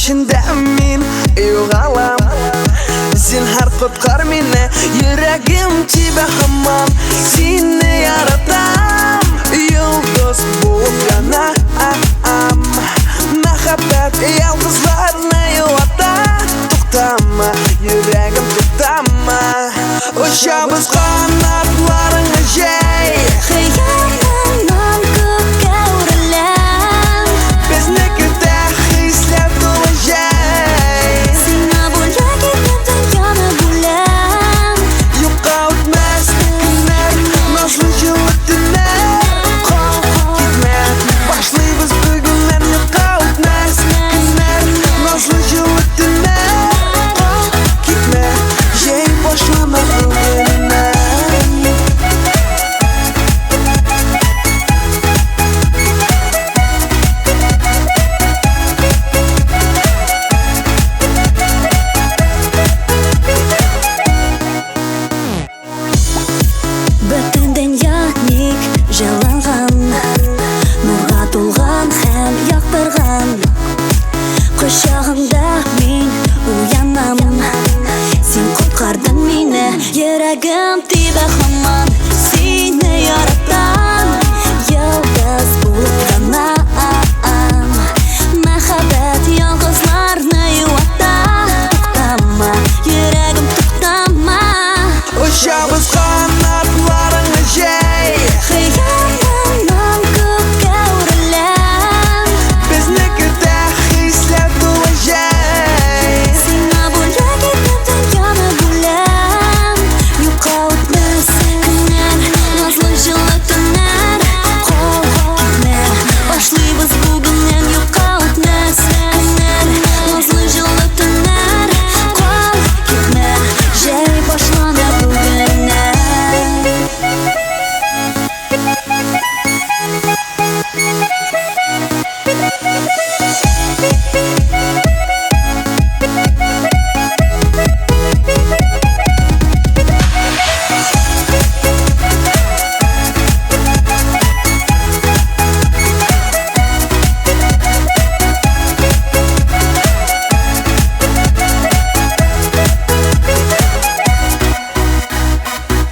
içinde min yo'g'alam. Zinhar qutkar meni, yuragim tiba hamon. Seni yaratam, yulduz bo'lgana muhabbat yaldızlarni yo'qota. To'xtama, yuragim to'xtama. Uçağımız qanotlaringga jay. Xiyonatdan ko'kka urilan. Biznikida hislar to'la jay. Seni bo'lagim dunyoni bulan. Yo'qotmas kunlar, nazli yillik tunlar. Gitma, boshlaymiz bugundan. Yo'qotmas kunlar, nazli yillik tunlar. Gitma, jay boshlama bugunni. Butun dunyoning jalangan, nurga to'lgan ham yoqtirgan. Quchog'imda men uyanam. Sen qutqarding meni, yuragim tiba hamon. Seni yaratam.